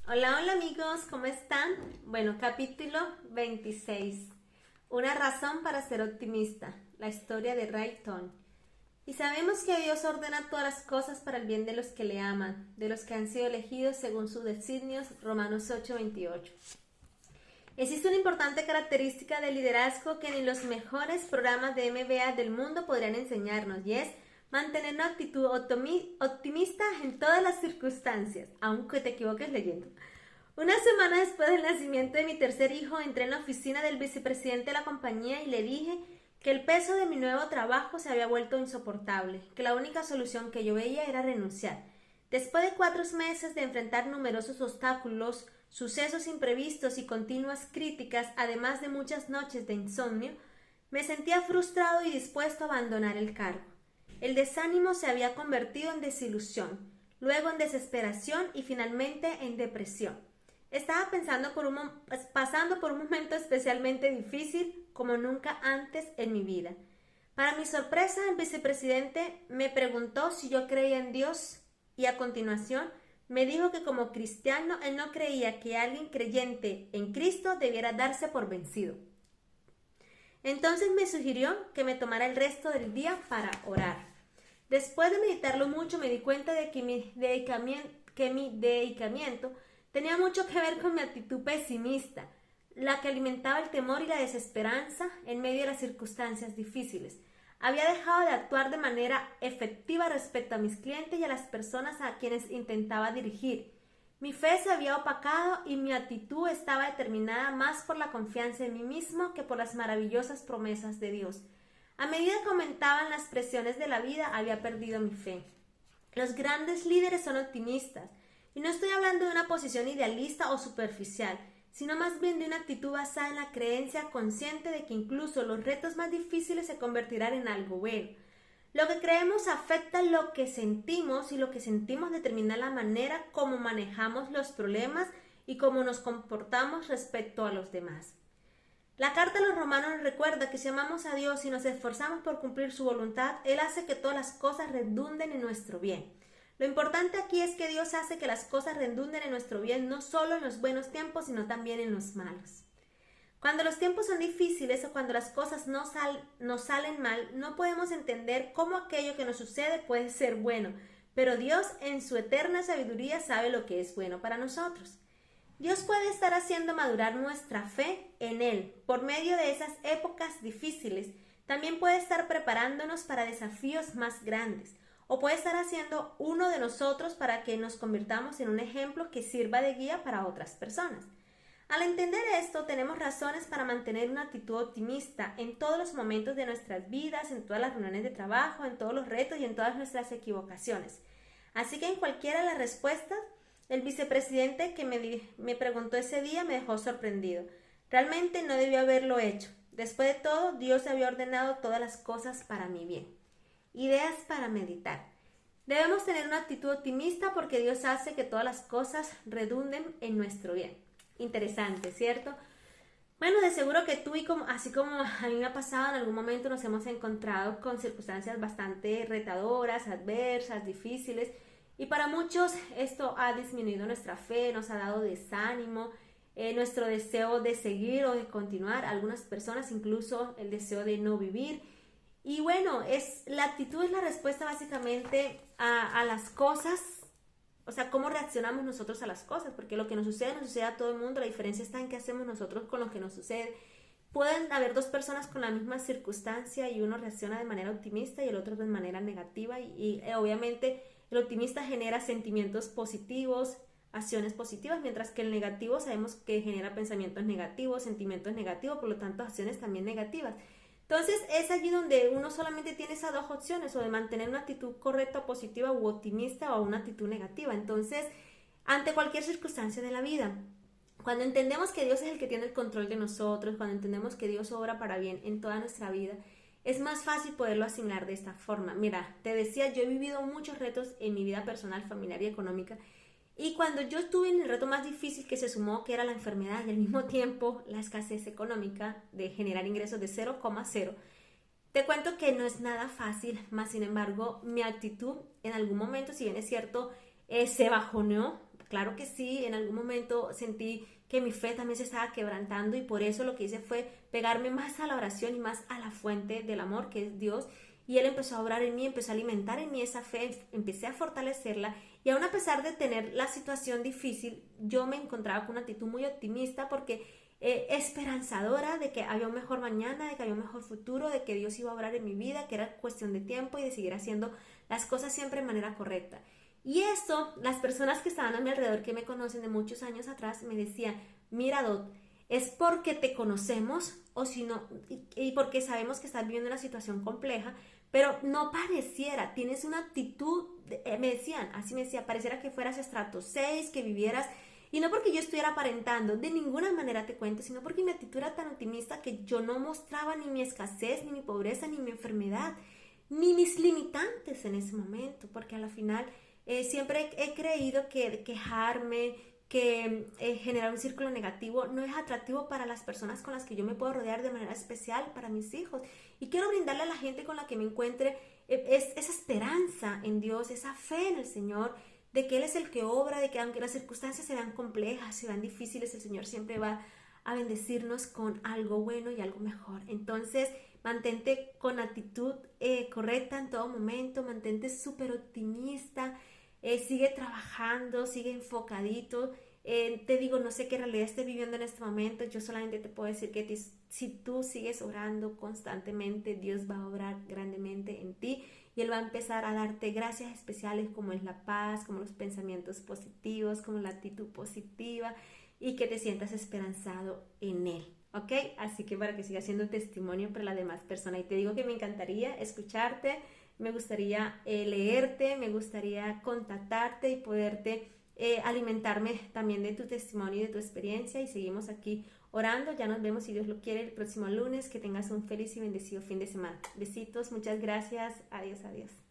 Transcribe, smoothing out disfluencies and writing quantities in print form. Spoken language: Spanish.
Hola, hola amigos, ¿cómo están? Bueno, capítulo 26. Una razón para ser optimista. La historia de Ray Ton. Y sabemos que Dios ordena todas las cosas para el bien de los que le aman, de los que han sido elegidos según sus designios. Romanos 8:28. Existe una importante característica del liderazgo que ni los mejores programas de MBA del mundo podrían enseñarnos, y es mantener una actitud optimista en todas las circunstancias, aunque te equivoques leyendo. Una semana después del nacimiento de mi tercer hijo, entré en la oficina del vicepresidente de la compañía y le dije que el peso de mi nuevo trabajo se había vuelto insoportable, que la única solución que yo veía era renunciar. Después de 4 meses de enfrentar numerosos obstáculos, sucesos imprevistos y continuas críticas, además de muchas noches de insomnio, me sentía frustrado y dispuesto a abandonar el cargo. El desánimo se había convertido en desilusión, luego en desesperación y finalmente en depresión. Estaba pasando por un momento especialmente difícil como nunca antes en mi vida. Para mi sorpresa, el vicepresidente me preguntó si yo creía en Dios y a continuación me dijo que como cristiano él no creía que alguien creyente en Cristo debiera darse por vencido. Entonces me sugirió que me tomara el resto del día para orar. Después de meditarlo mucho me di cuenta de que mi dedicamiento tenía mucho que ver con mi actitud pesimista, la que alimentaba el temor y la desesperanza en medio de las circunstancias difíciles. Había dejado de actuar de manera efectiva respecto a mis clientes y a las personas a quienes intentaba dirigir. Mi fe se había opacado y mi actitud estaba determinada más por la confianza en mí mismo que por las maravillosas promesas de Dios. A medida que aumentaban las presiones de la vida, había perdido mi fe. Los grandes líderes son optimistas, y no estoy hablando de una posición idealista o superficial, sino más bien de una actitud basada en la creencia consciente de que incluso los retos más difíciles se convertirán en algo bueno. Lo que creemos afecta lo que sentimos y lo que sentimos determina la manera como manejamos los problemas y cómo nos comportamos respecto a los demás. La carta a los romanos nos recuerda que si amamos a Dios y nos esforzamos por cumplir su voluntad, Él hace que todas las cosas redunden en nuestro bien. Lo importante aquí es que Dios hace que las cosas redunden en nuestro bien no solo en los buenos tiempos, sino también en los malos. Cuando los tiempos son difíciles o cuando las cosas nos salen mal, no podemos entender cómo aquello que nos sucede puede ser bueno, pero Dios en su eterna sabiduría sabe lo que es bueno para nosotros. Dios puede estar haciendo madurar nuestra fe en Él por medio de esas épocas difíciles. También puede estar preparándonos para desafíos más grandes, o puede estar haciendo uno de nosotros para que nos convirtamos en un ejemplo que sirva de guía para otras personas. Al entender esto, tenemos razones para mantener una actitud optimista en todos los momentos de nuestras vidas, en todas las reuniones de trabajo, en todos los retos y en todas nuestras equivocaciones. Así que en cualquiera de las respuestas, el vicepresidente que me preguntó ese día me dejó sorprendido. Realmente no debió haberlo hecho. Después de todo, Dios había ordenado todas las cosas para mi bien. Ideas para meditar. Debemos tener una actitud optimista porque Dios hace que todas las cosas redunden en nuestro bien. Interesante, ¿cierto? Bueno, de seguro que tú así como a mí me ha pasado, en algún momento nos hemos encontrado con circunstancias bastante retadoras, adversas, difíciles, y para muchos esto ha disminuido nuestra fe, nos ha dado desánimo, nuestro deseo de seguir o de continuar, algunas personas incluso el deseo de no vivir. Y bueno, la actitud es la respuesta básicamente a las cosas, o sea, cómo reaccionamos nosotros a las cosas, porque lo que nos sucede a todo el mundo, la diferencia está en qué hacemos nosotros con lo que nos sucede. Pueden haber dos personas con la misma circunstancia y uno reacciona de manera optimista y el otro de manera negativa y obviamente el optimista genera sentimientos positivos, acciones positivas, mientras que el negativo sabemos que genera pensamientos negativos, sentimientos negativos, por lo tanto acciones también negativas. Entonces es allí donde uno solamente tiene esas dos opciones, o de mantener una actitud correcta, positiva u optimista, o una actitud negativa. Entonces, ante cualquier circunstancia de la vida, cuando entendemos que Dios es el que tiene el control de nosotros, cuando entendemos que Dios obra para bien en toda nuestra vida, es más fácil poderlo asignar de esta forma. Mira, te decía, yo he vivido muchos retos en mi vida personal, familiar y económica, y cuando yo estuve en el reto más difícil que se sumó, que era la enfermedad y al mismo tiempo la escasez económica de generar ingresos de 0,0, te cuento que no es nada fácil, más sin embargo mi actitud en algún momento, si bien es cierto, se bajoneó claro que sí, en algún momento sentí que mi fe también se estaba quebrantando y por eso lo que hice fue pegarme más a la oración y más a la fuente del amor que es Dios. Y Él empezó a obrar en mí, empezó a alimentar en mí esa fe, empecé a fortalecerla y aún a pesar de tener la situación difícil, yo me encontraba con una actitud muy optimista porque esperanzadora de que había un mejor mañana, de que había un mejor futuro, de que Dios iba a obrar en mi vida, que era cuestión de tiempo y de seguir haciendo las cosas siempre de manera correcta. Y esto, las personas que estaban a mi alrededor, que me conocen de muchos años atrás, me decían, mira Dot, es porque te conocemos o si no, y porque sabemos que estás viviendo una situación compleja, pero no pareciera, tienes una actitud, me decían, así me decía, pareciera que fueras estrato 6, que vivieras, y no porque yo estuviera aparentando, de ninguna manera te cuento, sino porque mi actitud era tan optimista que yo no mostraba ni mi escasez, ni mi pobreza, ni mi enfermedad, ni mis limitantes en ese momento, porque a la final siempre he creído que quejarme, que generar un círculo negativo no es atractivo para las personas con las que yo me puedo rodear de manera especial, para mis hijos. Y quiero brindarle a la gente con la que me encuentre esa esperanza en Dios, esa fe en el Señor, de que Él es el que obra, de que aunque las circunstancias se vean complejas, se vean difíciles, el Señor siempre va a bendecirnos con algo bueno y algo mejor. Entonces, mantente con actitud correcta en todo momento, mantente súper optimista, sigue trabajando, sigue enfocadito. Te digo, no sé qué realidad estés viviendo en este momento, yo solamente te puedo decir que si tú sigues orando constantemente, Dios va a obrar grandemente en ti y Él va a empezar a darte gracias especiales como es la paz, como los pensamientos positivos, como la actitud positiva y que te sientas esperanzado en Él. ¿Ok? Así que para que sigas siendo testimonio para las demás personas. Y te digo que me encantaría escucharte, me gustaría leerte, me gustaría contactarte y poderte alimentarme también de tu testimonio y de tu experiencia. Y seguimos aquí orando. Ya nos vemos, si Dios lo quiere, el próximo lunes. Que tengas un feliz y bendecido fin de semana. Besitos, muchas gracias. Adiós, adiós.